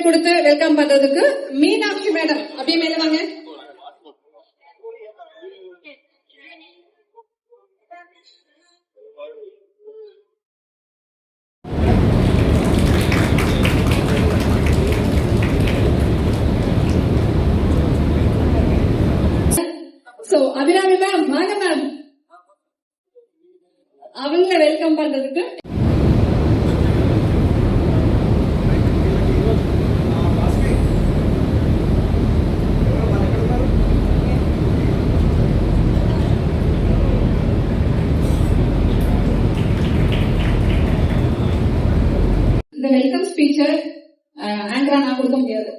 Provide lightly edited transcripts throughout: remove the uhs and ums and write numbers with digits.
கொடுத்து வெல்கம் பண்றதுக்கு மீனாட்சி மேடம் அப்படியே மேல வாங்க. சோ அபிராமி மேம் வாங்க மேம், அவங்க வெல்கம் பண்றதுக்கு இந்த வெல்கம் ஸ்பீச்சர் ஆண்ட்ரா நான் கொடுக்க முடியாது.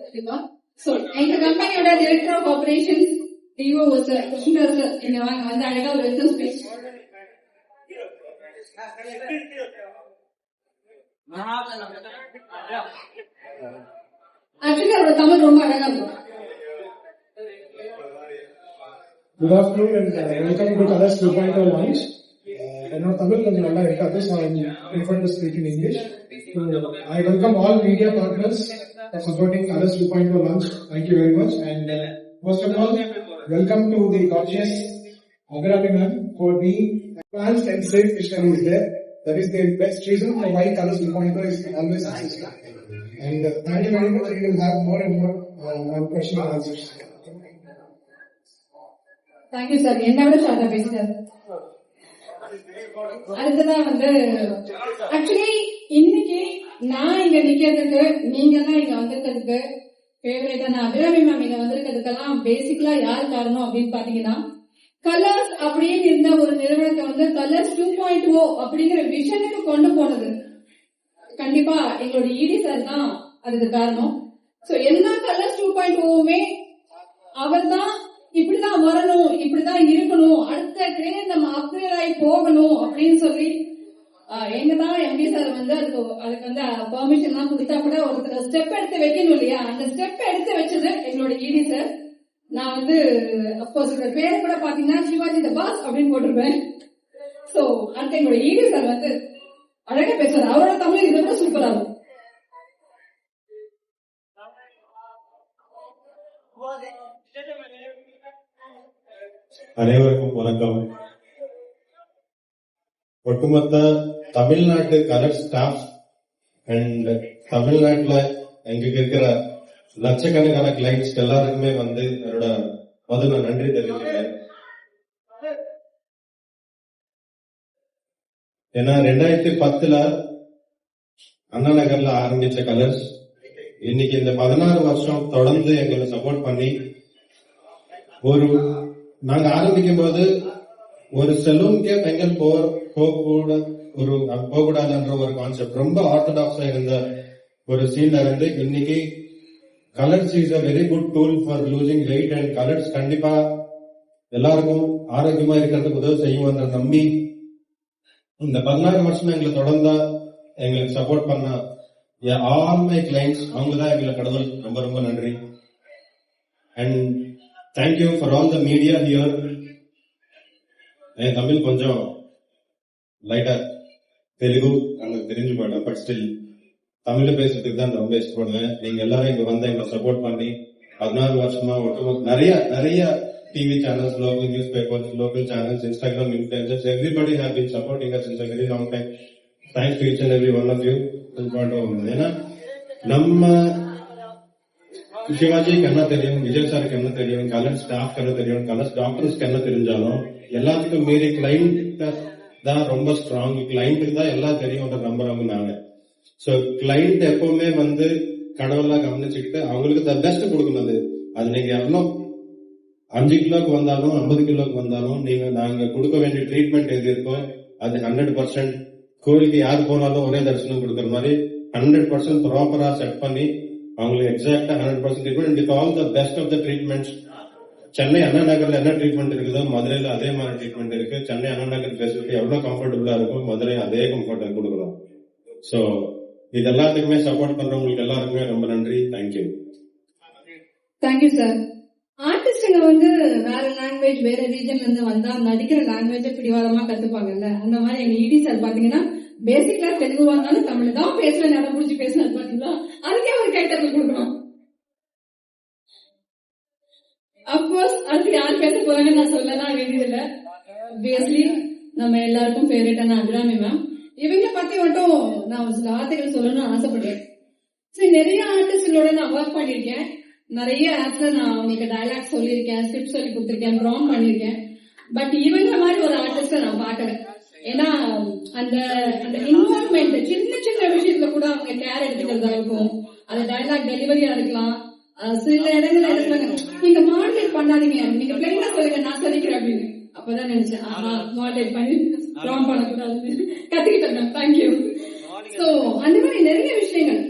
சோ எங்க கம்பெனியோட director of operations DO sir Krishnar sir இங்க வாங்க, வந்து அழகா ஒரு வெல்கம் ஸ்பீச். ஆக்சுவலி அவரோட தமிழ் ரொம்ப அழகா இருக்கும். Good afternoon and welcome to Colors 2.0 launch. என்னோட தமிழ் கொஞ்சம் நல்லா இருக்காது, so I prefer to speak in English. I welcome all media partners for supporting Colors 2.0 launch. Thank you very much. And first of all, welcome to the gorgeous Abhirami ma'am for being advanced and safe vision is there. That is the best reason for why Colors 2.0 is always successful. And thank you very much. We will have more and more questions and answers. Thank you sir. என்ன விட ஷார்ட்டா பேசுறாரு. அடுத்ததான் வந்து actually இன்னைக்கு நான் இங்க நிக்கிறதுக்கு, நீங்க எல்லாம் இங்க வந்திருக்கிறதுக்கு ஃபேவரேட்டான அபிராமி மேம் இங்க வந்திருக்கிறதுக்கெல்லாம் பேசிக்கலா யார் காரணம் அப்படின்னு பாத்தீங்கன்னா, கலர்ஸ் அப்படின்னு இருந்த ஒரு நிறுவனத்தை வந்து கலர்ஸ் 2.0 அப்படிங்கிற விஷனுக்கு கொண்டு போனது கண்டிப்பா எங்களோட இடி சார் தான் அதுக்கு காரணம். சோ எல்லா கலர்ஸ் 2.0வுமே அவர் தான் இப்படிதான் வரணும், இப்படிதான் இருக்கணும், அடுத்த கிரேட் நம்ம அப்கிரேட் ஆகி போகணும் அப்படின்னு சொல்லி எங்கதான் எம்டி சார் வந்து அதுக்கு வந்து பெர்மிஷன் எல்லாம் கொடுத்தா கூட ஒருத்தர் ஸ்டெப் எடுத்து வைக்கணும் இல்லையா, அந்த ஸ்டெப் எடுத்து வச்சது எங்களோட இடி சார். நான் வந்து அப்கோர்ஸ் இந்த பேரை கூட பாத்தீங்கன்னா சிவாஜி த பாஸ் அப்படின்னு போட்டிருப்பேன். சோ அடுத்த எங்களோட இடி சார் வந்து அழகா பேசுறாரு. அவரோட தமிழ் இதை விட சூப்பரா இருக்கும். அனைவருக்கும் வணக்கம். ஒட்டுமொத்த தமிழ்நாட்டு கலர் ஸ்டாஃப் அண்ட் தமிழ்நாட்டுல எங்களுக்கு இருக்கிற லட்சக்கணக்கான கிளைண்ட்ஸ் எல்லாருக்குமே வந்து என்னோட முதல்ல நன்றி தெரிவிக்கிறேன். ஏன்னா 2010 அண்ணா நகர்ல ஆரம்பிச்ச கலர்ஸ் இன்னைக்கு இந்த 16 வருஷம் தொடர்ந்து எங்களை சப்போர்ட் பண்ணி, நாங்க ஆரம்பிக்கும் போது ஒரு செலூனுக்கே பெண்கள் போகக்கூடாதுன்ற ஒரு கான்செப்ட் ரொம்ப ஆர்த்தடாக்ஸா இருந்த ஒரு சீன்ல இருந்து இன்னைக்கு colours is a very good tool for losing wait and colours கண்டிப்பா எல்லாருக்கும் ஆரோக்கியமா இருக்கிறதுக்கு உதவி செய்யும் நம்பி இந்த 16 வருஷம் எங்களை தொடர்ந்தா எங்களுக்கு சப்போர்ட் பண்ண ஆல் மை கிளைண்ட்ஸ் அவங்கதான் எங்களை கடவுள். ரொம்ப ரொம்ப நன்றி. And thank you for all the media here. என் தமிழ் கொஞ்சம் லைட்டா தெலுங்கு எனக்கு தெரிஞ்சு போயிடும், பட் ஸ்டில் தமிழ்ல பேசுறதுக்கு தான் ரொம்ப இஷ்டப்படுவேன். நீங்க எல்லாரும் இங்க வந்து எங்களை சப்போர்ட் பண்ணி 16 வருஷமா நிறைய TV channels, local news papers, local channels, Instagram influencers, everybody have been supporting us since a very long time. Thanks to each and every one of you. ஏன்னா நம்ம சிவாஜிக்கு என்ன தெரியும், விஜய் சாருக்கு என்ன தெரியும், கலர் ஸ்டாஃப்க்கு என்ன தெரியும், கலர் டாக்டர்ஸ்க்கு என்ன தெரிஞ்சாலும் எல்லாத்துக்கும் மீறி கிளைண்ட் தான் ரொம்ப ஸ்ட்ராங். கிளைண்ட்டுக்கு தான் எல்லாம் தெரியும் நம்புறவங்க நாங்க. சோ கிளைண்ட் எப்பவுமே வந்து கடவுளா கவனிச்சுக்கிட்டு அவங்களுக்கு த பெஸ்ட் கொடுக்கணும். அது நீங்க எவ்வளோ 5 கிலோக்கு வந்தாலும் 50 கிலோக்கு வந்தாலும் நாங்க கொடுக்க வேண்டிய ட்ரீட்மெண்ட் எது இருக்கோ அது 100%. கோயிலுக்கு யார் போனாலும் ஒரே தரிசனம் கொடுக்கற மாதிரி 100% ப்ராப்பரா செட் பண்ணி அவங்களுக்கு எக்ஸாக்டா 100% treatment with all the best of the treatments. Chennai அண்ணா நகர்ல என்ன ட்ரீட்மெண்ட் இருக்குதோ மதுரையில அதே மாதிரி ட்ரீட்மெண்ட் இருக்கு. சென்னை அண்ணா நகர் ஃபெசிலிட்டி எவ்வளவு கம்ஃபர்டபுளா இருக்கும், மதுரை அதே கம்ஃபர்ட் கொடுக்குறோம். சோ இது எல்லாத்துக்குமே சப்போர்ட் பண்றவங்களுக்கு எல்லாருக்குமே ரொம்ப நன்றி. தேங்க்யூ. Thank you sir. ஆர்டிஸ்டுங்க வந்து வேற லாங்குவேஜ் வேற ரீஜன்ல இருந்து வந்தா நடிக்கிற லாங்குவேஜ பிடிவாதமா கத்துப்பாங்கல்ல, அந்த மாதிரி எங்க இடி சார் பாத்தீங்கன்னா பேசிக்கா தெலுங்குவா இருந்தாலும் தமிழ் தான் பேசுற நேரம் புடிச்சு பேசினது பாத்தீங்களா, அதுக்கே ஒரு கைத்தட்டல் கொடுக்கணும். அப்கோர்ஸ் அடுத்து யார் பேச போறாங்கன்னு நான் சொல்லலாம் வேண்டியதில்லை. ஆப்வியஸ்லி நம்ம எல்லாருக்கும் ஃபேவரட்டான அபிராமி மேம். இவங்க பத்தி மட்டும் நான் ஒரு சில வார்த்தைகள் சொல்லணும்னு ஆசைப்படுறேன். சரி, நிறைய ஆர்டிஸ்டோட நான் ஒர்க் பண்ணிருக்கேன். நிறைய ஆப்ஸ்ல நான் அவங்களுக்கு டயலாக் சொல்லியிருக்கேன், ஸ்கிரிப்ட் சொல்லி கொடுத்திருக்கேன், ப்ராம் பண்ணிருக்கேன். பட் இவங்க மாதிரி ஒரு ஆர்டிஸ்ட நான் பாக்கல. ஏன்னா அந்த அந்த இன்வால்வ்மெண்ட் சின்ன சின்ன விஷயத்துல கூட அவங்க கேர் எடுத்துக்கிறதா இருக்கும். அந்த டயலாக் டெலிவரியா இருக்கலாம். சில இடங்கள்ல எடுக்கிறாங்க, நீங்க மாடலேட் பண்ணாதீங்க, நீங்க பிளைனா சொல்லுங்க, நான் சொல்லிக்கிறேன் அப்படின்னு. அப்பதான் நினைச்சேன், ஆஹா மாடலேட் பண்ணி ப்ராம் பண்ணக்கூடாது, கத்துக்கிட்டேன். தேங்க்யூ. சோ அந்த மாதிரி நிறைய விஷயங்கள்,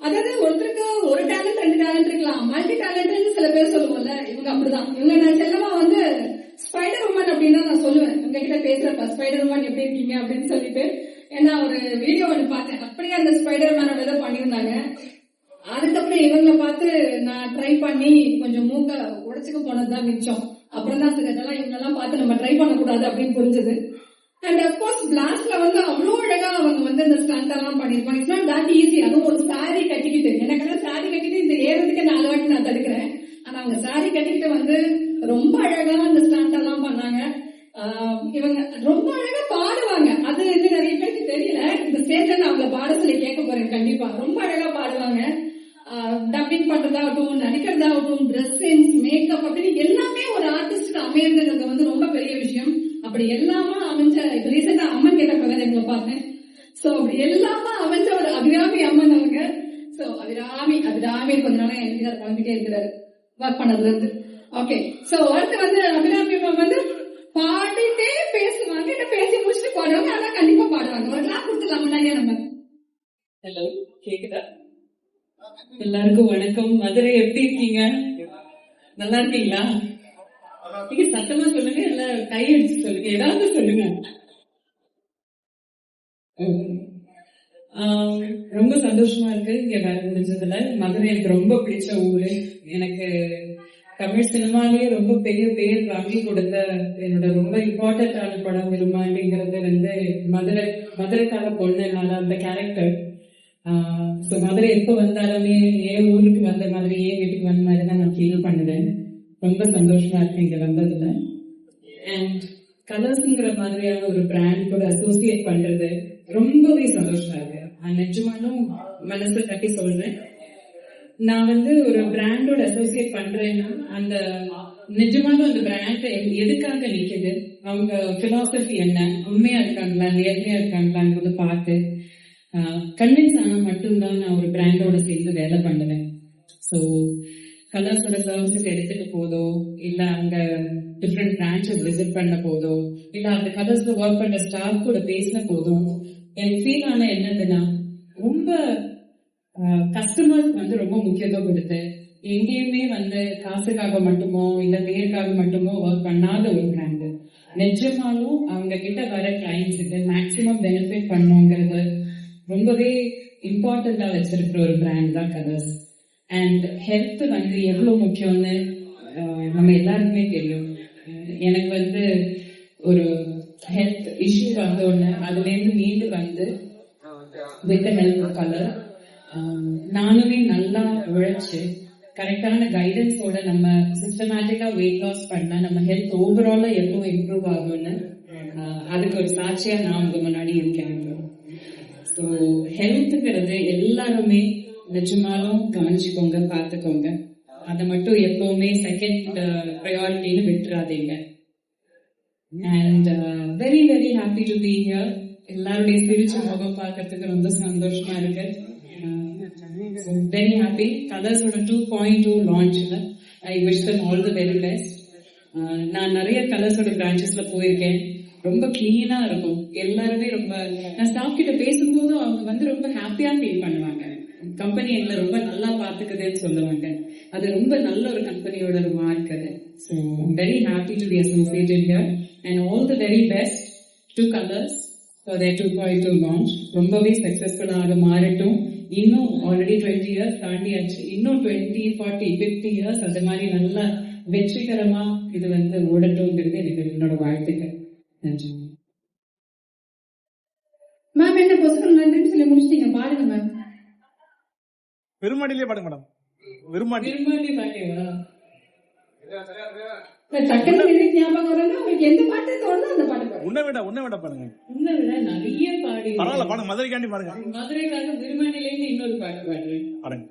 அதாவது ஒருத்தருக்கு ஒரு டேலண்ட் 2 டேலண்ட் இருக்கலாம், மல்டி டேலண்ட் சில பேர் சொல்லுவோம்ல, இவங்க அப்படிதான். இவங்க நான் செல்லமா வந்து ஸ்பைடர் உமன் அப்படின்னு தான் நான் சொல்லுவேன் உங்ககிட்ட பேசுறப்ப, ஸ்பைடர் உமன் எப்படி இருக்கீங்க அப்படின்னு சொல்லிட்டு. ஏன்னா ஒரு வீடியோ ஒன்று பார்த்தேன், அப்படியே அந்த ஸ்பைடர் மேனோட இதை பண்ணியிருந்தாங்க. அதுக்கப்புறம் இவங்களை பார்த்து நான் ட்ரை பண்ணி கொஞ்சம் மூக்க உடச்சுக்க போனதுதான் மிச்சம். அப்புறம் தான் சரி, அதெல்லாம் இவங்கெல்லாம் பார்த்து நம்ம ட்ரை பண்ணக்கூடாது அப்படின்னு புரிஞ்சது. அண்ட் அப்கோர்ஸ் பிளாஸ்ட்ல வந்து அவ்வளவு அழகா அவங்க வந்து இந்த ஸ்டண்ட் எல்லாம் பண்ணிருப்பாங்க. It's not that easy. அதுவும் ஒரு சாரி கட்டிக்கிட்டு, எனக்கு சாரி கட்டிட்டு இந்த ஏறதுக்கு 4 வாட்டி நான் தடுக்கிறேன். ஆனா அவங்க சாரி கட்டிக்கிட்டு வந்து ரொம்ப அழகா அந்த ஸ்டண்ட் எல்லாம் பண்ணாங்க. இவங்க ரொம்ப அழகா பாடுவாங்க. அது வந்து நிறைய பேருக்கு தெரியல. இந்த ஸ்டேஜ்ல நான் அவங்களை பாட சொல்லி கேட்க போறேன். கண்டிப்பா ரொம்ப அழகா பாடுவாங்க. டப்பிங் பண்றதாகட்டும், நடிக்கிறதாகட்டும், ட்ரெஸ் சென்ஸ், மேக்கப் அப்படின்னு எல்லாமே ஒரு ஆர்டிஸ்டுக்கு அமையறதுங்கிறது வந்து ரொம்ப பெரிய விஷயம். அப்படி எல்லாமா அமைஞ்ச, இப்ப ரீசெண்டா அம்மன் கேட்ட பிரகாரம் எங்களை பார்த்தேன். சோ அப்படி எல்லாமா அமைஞ்ச ஒரு அபிராமி அம்மன் அவங்க. சோ அபிராமி கொஞ்ச நாளா எனக்கு அதை கிளம்பிட்டே இருக்கிறாரு ஒர்க் பண்ணதுல இருந்து. ஓகே, சோ அடுத்து வந்து அபிராமி அம்மன் வந்து பாடிட்டே பேசுவாங்க, இல்ல பேசி முடிச்சுட்டு பாடுவாங்க. ஆனா கண்டிப்பா பாடுவாங்க. ஒரு கிளாஸ் கொடுத்துக்கலாம் முன்னாடியே நம்ம. ஹலோ, கேக்குதா? எல்லாருக்கும் வணக்கம். மதுரை எப்படி இருக்கீங்க? நல்லா இருக்கீங்களா? நீங்க சத்தமா சொல்லுங்க, இல்ல கை அடிச்சு சொல்லுங்க, ஏதாவது சொல்லுங்க. ரொம்ப சந்தோஷமா இருக்கு இங்க வர முடிஞ்சதுல. மதுரை எனக்கு ரொம்ப பிடிச்ச ஊரு. எனக்கு தமிழ் சினிமாலேயே ரொம்ப பெரிய பேர் வாங்கி கொடுத்த என்னோட ரொம்ப இம்பார்ட்டன்டான படம் விரும்பாண்டிங்கிறது வந்து மதுரைக்கான பொண்ணுனால அந்த கேரக்டர். மதுரை எப்ப வந்தாலுமே ஏன் ஊருக்கு வந்த மாதிரி, ஏன் வீட்டுக்கு வந்த மாதிரி தான் நான் ஃபீல் பண்ணுவேன். ரொம்ப சந்தோஷமா இருக்கு இங்க வந்ததுல. அண்ட் கலர்ஸ்ங்கிற மாதிரியான ஒரு பிராண்ட் கூட அசோசியேட் பண்றது ரொம்பவே சந்தோஷமா இருக்கு. நிஜமாலும் மனசு தட்டி சொல்றேன், நான் வந்து ஒரு பிராண்டோட அசோசியேட் பண்றேன்னா அந்த நிஜமாலும் அந்த பிராண்ட் எதுக்காக நிக்குது, அவங்க பிலாசபி என்ன, உண்மையா இருக்காங்களா, நேர்மையா இருக்காங்களான்னு பார்த்து கன்வின்ஸ் ஆனா மட்டும்தான் நான் ஒரு பிராண்டோட சேர்ந்து வேலை பண்ணுவேன். ஸோ கலர்ஸோட சர்வீசஸ் எடுத்துட்டு போதோ, இல்ல அங்க டிஃப்ரெண்ட் பிரான்ச்சஸ் விசிட் பண்ண போதோ, இல்ல அந்த கலர்ஸ்ல ஒர்க் பண்ற ஸ்டாஃப் கூட பேசின போதும் எனக்கு ஃபீல் ஆன என்னதுன்னா, ரொம்ப கஸ்டமர்ஸ் வந்து ரொம்ப முக்கியத்துவம் கொடுத்து எங்கேயுமே வந்து காசுக்காக மட்டுமோ இல்ல பேருக்காக மட்டுமோ ஒர்க் பண்ணாத ஒரு பிராண்டு. நிஜமாலும் அவங்க கிட்ட வர கிளைண்ட்ஸுக்கு மேக்சிமம் பெனிஃபிட் பண்ணுங்கிறது ரொம்பவே இம்பார்ட்டண்டா வச்சிருக்கிற ஒரு பிராண்ட் தான் கலர்ஸ். அண்ட் ஹெல்த் வந்து எவ்வளவு முக்கியம்னு நம்ம எல்லாருக்குமே தெரியும். எனக்கு வந்து ஒரு ஹெல்த் இஷ்யூ வந்த உடனே அதுல இருந்து மீண்டு வந்து வித் ஹெல்ப் கலர் நானுமே நல்லா உழைச்சு கரெக்டான கைடன்ஸோட நம்ம சிஸ்டமேட்டிக்கா வெயிட் லாஸ் பண்ணா நம்ம ஹெல்த் ஓவராலா எவ்வளவு இம்ப்ரூவ் ஆகும்னு அதுக்கு ஒரு சாட்சியா நான் உங்க முன்னாடி இருக்கேன். ஸோ ஹெல்த்துங்கிறது எல்லாருமே நிஜமாலும் கவனிச்சுக்கோங்க, பார்த்துக்கோங்க. அதை மட்டும் எப்பவுமே செகண்ட் ப்ரையாரிட்டின்னு விட்டுறாதீங்க. And very very happy to be here. எல்லாருடைய சிரிச்ச முகம் பார்க்கறதுக்கு ரொம்ப சந்தோஷமா இருக்கு. Very happy. கலர்ஸோட 2.2 லான்ச்ல I wish them all the very best. நான் நிறைய கலர்ஸோட பிரான்ச்சஸ்ல போயிருக்கேன். ரொம்ப கிளீனா இருக்கும். எல்லாருமே ரொம்ப, நான் ஸ்டாஃப் கிட்ட பேசும்போது அவங்க வந்து ரொம்ப ஹாப்பியா ஃபீல் பண்ணுவாங்க. கம்பெனி எங்களை ரொம்ப நல்லா பாத்துக்குதுன்னு சொல்லுவாங்க. அது ரொம்ப நல்ல ஒரு கம்பெனியோட ஒரு மார்க் அது. So very happy to B associated here and all the very best to colours for their 2.2 launch. ரொம்பவே சக்சஸ்ஃபுல்லாக மாறட்டும். இன்னும் ஆல்ரெடி 20 இயர்ஸ் தாண்டியாச்சு. இன்னும் 20, 40, 50 இயர்ஸ் அந்த மாதிரி நல்லா வெற்றிகரமா இது வந்து ஓடட்டும்ங்கிறது எனக்கு என்னோட வாழ்த்துக்கள். நன்றி. மேம் என்ன பொசுக்கு நன்றின்னு சொல்லி முடிச்சிட்டீங்க, பாருங்க மேம். பெருமாடியிலே பாடுங்க மேடம். பெருமாடி விரும்பாண்டி பாட்டியா? டக்குனு எனக்கு ஞாபகம் வரணும். உங்களுக்கு எந்த பாட்டு தோணுதோ அந்த பாட்டு பாருங்க. உன்னை விட பாடுங்க. உன்னை விட நிறைய பாடி பரவாயில்ல பாடுங்க, மதுரைக்காண்டி பாடுங்க. மதுரைக்காக விரும்பாண்டிலேருந்து இன்னொரு பாட்டு பாடுறேன். பாடுங்க.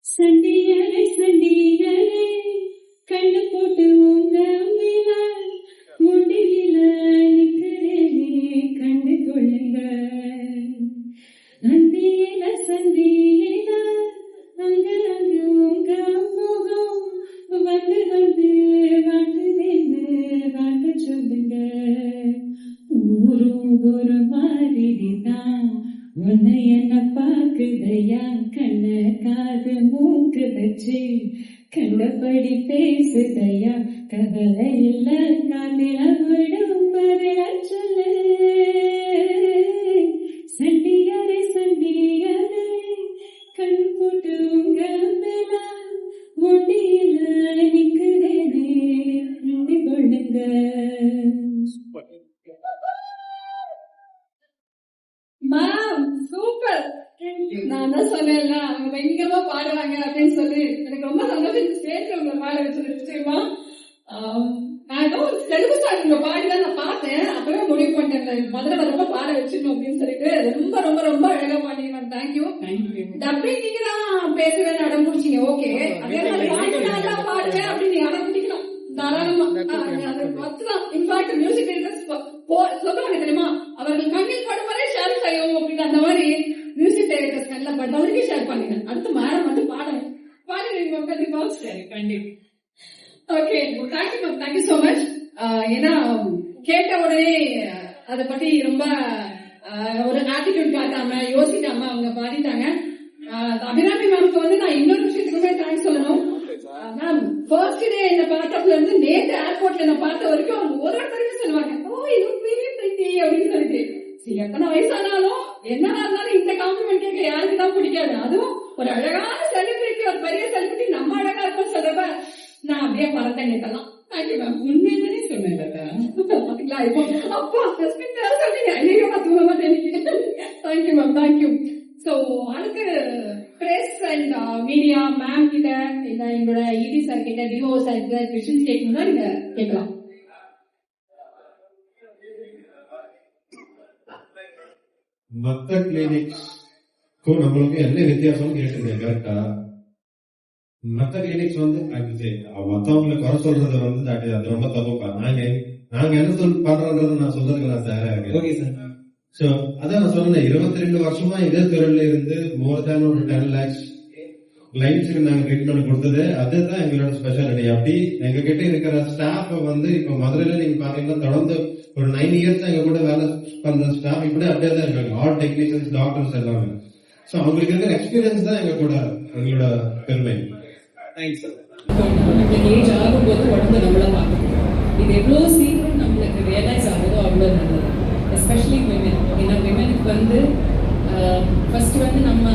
சண்டியலை சண்டியலை கண்ணு போட்டு உங்க அம்மிலா முடியில நிக்கிறேனே கண்டு கொள்ளுங்க. நந்தியில சந்தியில அங்க அங்க உங்க முகம் வந்து வந்து வாட்டுதேன்னு வாட்ட சொல்லுங்க. ஊரும் ஒரு மாதிரிதான் உன்னை என்ன பாக்குதையா, கண்ண காது மூக்கு வச்சு கண்டபடி பேசுதையா. கவலை இல்ல காதில விடும் பதில சொல்லு. சண்டியரை சண்டியரை கண் போட்டு உங்க மேல முடியில நிக்கிறேனே கண்டு கொள்ளுங்க. Ma'am super. நான் தான் சொன்னேன்ல அவங்க பயங்கரமா பாடுவாங்க அப்படின்னு சொல்லி எனக்கு ரொம்ப சந்தோஷம். ஸ்டேஜ்ல உங்களை பாட வச்சது நிச்சயமா. நான் ஏதோ ஒரு தெலுங்கு சாங் உங்க பாடிதான் நான் பார்த்தேன். அப்பவே முடிவு பண்ணிட்டேன் மதுரை வரப்ப பாட வச்சிடணும் அப்படின்னு சொல்லிட்டு. ரொம்ப ரொம்ப ரொம்ப அழகா பாடிங்க மேம். தேங்க்யூ. டப்பிங் நீங்க தான் பேசுவேன்னு அடம் பிடிச்சிங்க. ஓகே, அதே மாதிரி பாட்டு நான் தான் பாடுவேன் அப்படின்னு நீங்க அடம் பிடிக்கலாம் தாராளமா. இன்ஃபேக்ட் மியூசிக் சொல்லுவாங்க தெரியுமா, அவர்கள் கண்ணில் படுவரை ஷேர் செய்யும் அப்படின்னு. அந்த மாதிரி மியூசிக் டைரக்டர்ஸ் கண்ணில் பட்டவரைக்கும் ஷேர் பண்ணுங்க. அடுத்து மேடம் வந்து பாடுங்க பாடுவீங்க கண்டிப்பா. சரி, கண்டிப்பா. Okay, thank you ma'am, thank you so much. ஏன்னா கேட்ட உடனே அதை பத்தி ரொம்ப ஒரு ஆட்டிடியூட் காட்டாம யோசிக்காம அவங்க பாடிட்டாங்க. அபிராமி மேம்க்கு வந்து நான் இன்னொரு விஷயத்துக்குமே தேங்க்ஸ் சொல்லணும். மேம் ஃபர்ஸ்ட் டே என்ன பார்த்தப்பல இருந்து நேற்று ஏர்போர்ட்ல என்ன பார்த்த வரைக்கும் அவங்க ஒருத்தருமே சொல்லுவாங்க, ஓ இது பெரிய பிரிட்டி அப்படின்னு சொல்லிட்டு. சரி, எத்தனை வயசானாலும் என்னவா இருந்தாலும் இந்த காம்ப்ளிமெண்ட் கேட்க யாருக்கு தான் பிடிக்காது. அதுவும் ஒரு அழகான செலிபிரிட்டி, ஒரு பெரிய செலிபிரிட்டி நம்ம அழகா இருக்கும் சொல்றப்ப நான் அப்படியே பறந்தேன் நேத்தெல்லாம். Thank you ma'am. உண்மையிலே சொன்னேன் பாத்தீங்களா, இப்போ அப்பா சொன்னீங்க. ஐயோ நான் தூங்க மாட்டேன். Thank you ma'am, thank you. சோ அடுத்து பிரஸ் அண்ட் மீடியா மேம் கிட்ட இல்ல எங்களோட இடி சார் கிட்ட, டிஓ சார் கிட்ட கொஸ்டின்ஸ் கேட்கணும்னா நீங்க கேட்கலாம். மத்த கிளினிக்ஸ்க்கும் நம்மளுக்கும் என்ன வித்தியாசம் கேட்டுருந்தேன் கரெக்டா? மத்த கிளினிக்ஸ் வந்து மத்தவங்களை குறை சொல்றது வந்து அது ரொம்ப தப்புப்பா. நாங்க என்ன பண்றோன்றது நான் சொல்றதுக்கு நான் தயாரா இருக்கேன். சோ அதான் நான் சொன்னேன், 22 வருஷமா இதே துறையில இருந்து மோர் தேன் ஒரு 10 lakhs கிளைண்ட்ஸுக்கு நாங்க ட்ரீட்மெண்ட் கொடுத்தது. அதுதான் எங்களோட ஸ்பெஷாலிட்டி. அப்படி எங்க கிட்ட இருக்கிற ஸ்டாஃப் வந்து இப்ப மதுரையில நீங்க பாத்தீங்கன்னா தொடர்ந்து ஒரு 9 years எங்க கூட வேலை பண்ற ஸ்டாஃப் இப்படி அப்படியே தான் இருக்காங்க. ஆல் டெக்னீஷியன்ஸ், டாக்டர்ஸ் எல்லாமே. சோ அவங்களுக்கு இருக்கிற எக்ஸ்பீரியன்ஸ் தான் எங்க கூட எங்களோட பெருமை. நம்மளுக்கு ஏஜ் ஆகும்போது உடம்பு நம்மள பார்க்கணும். இது எவ்வளவு சீக்கிரம் நம்மளுக்கு ரியலைஸ் ஆகுதோ அவ்வளவு நல்லது. Especially women. ஏன்னா விமனுக்கு வந்து ஃபர்ஸ்ட் வந்து நம்ம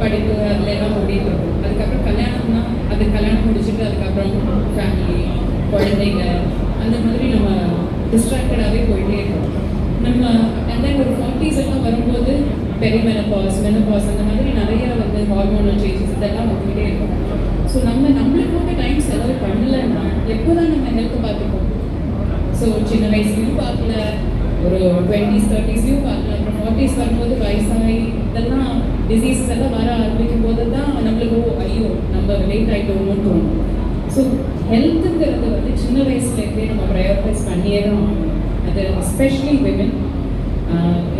படிப்பு அதுல எல்லாம் ஓடிட்டு இருக்கும். அதுக்கப்புறம் கல்யாணம்னா அது கல்யாணம் முடிச்சுட்டு அதுக்கப்புறம் ஃபேமிலி, குழந்தைங்க, அந்த மாதிரி நம்ம டிஸ்ட்ராக்டடாகவே போயிட்டே இருக்கோம். நம்ம அந்த ஒரு 40s எல்லாம் வரும்போது பெரிமெனபாஸ், மெனபாஸ் அந்த மாதிரி நிறைய வந்து ஹார்மோனல் சேஞ்சஸ் இதெல்லாம் வந்துகிட்டே இருக்கும். ஸோ நம்மளுக்கு டைம் செலவு பண்ணலைன்னா எப்போதான் நம்ம ஹெல்த்தை பார்த்துப்போம். ஸோ சின்ன வயசுலையும் பார்க்கல, ஒரு 20s 30sலையும் பார்க்கல, அப்புறம் 40s வரும்போது வயசாகி இதெல்லாம் டிசீசஸ் எல்லாம் வர ஆரம்பிக்கும் போது தான் நம்மளுக்கு ஐயோ நம்ம லேட் ஆகிட்டோம்னு தோணும். ஸோ ஹெல்த்துங்கிறது வந்து சின்ன வயசுலேருந்தே நம்ம ப்ரையாரிட்டைஸ் பண்ணியே தான் ஆகணும். அது எஸ்பெஷலி விமன்.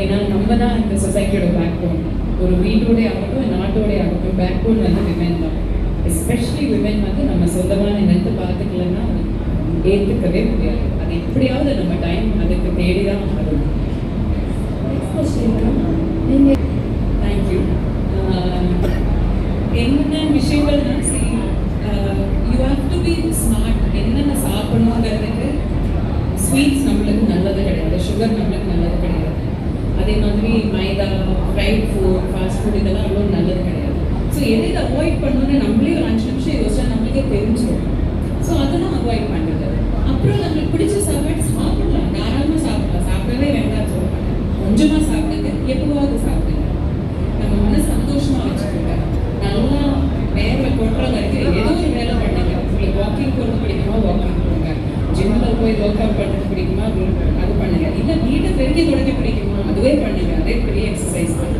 ஏன்னா நம்ம தான் இந்த சொசைட்டியோட பேக் போன். ஒரு வீட்டோட ஆகட்டும், நாட்டோட ஆகட்டும், பேக் போன் வந்து விமன் தான். எஸ்பெஷலி விமன் வந்து நம்ம சொந்தமான ஹெல்த்தை பார்த்துக்கலன்னா ஏற்றுக்கவே முடியாது. அது எப்படியாவது நம்ம டைம் அதுக்கு தேடிதான் ஆகணும். தேங்க்யூ. என்னென்ன விஷயங்கள்னா you have to be smart. என்னென்ன சாப்பிடணுங்கிறதுக்கு ஸ்வீட்ஸ் நம்மளுக்கு நல்லது கிடையாது, சுகர் நம்மளுக்கு நல்லது கிடையாது. அதே மாதிரி மைதா, ஃப்ரைட் ஃபுட், ஃபாஸ்ட் ஃபுட் இதெல்லாம் அவ்வளோ நல்லது கிடையாது. ஸோ எதை அவாய்ட் பண்ணணும்னு நம்மளே ஒரு 5 நிமிஷம் யோசிச்சா நம்மளுக்கே தெரிஞ்சிடும். ஸோ அதெல்லாம் அவாய்ட் பண்ணுறது. அப்புறம் நம்மளுக்கு பிடிச்ச சாப்பாடு சாப்பிடலாம், தாராளமாக சாப்பிடலாம், சாப்பிடவே வேண்டாம் சொல்லுவாங்க. ஒர்க் அவுட் பண்ணுறது பிடிக்குமா, அது பண்ணுங்க. இல்லை வீட்டை பெருக்கி தொடக்க பிடிக்குமா, அதுவே பண்ணுங்க. அதே பெரிய எக்ஸசைஸ் தான்.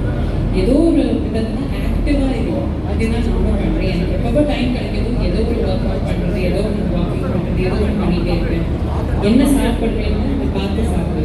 ஏதோ ஒரு விதத்துல ஆக்டிவா இருக்கும். அதுதான் நானும் பண்றேன். எனக்கு எப்போ டைம் கிடைக்குதோ ஏதோ ஒரு ஒர்க் அவுட் பண்றது, ஏதோ ஒன்று வாக்கிங் பண்றது, ஏதோ ஒன்று பண்ணிட்டே இருப்பேன். என்ன சாப்பிட்றேன்னு பார்த்து சாப்பிடுவேன்.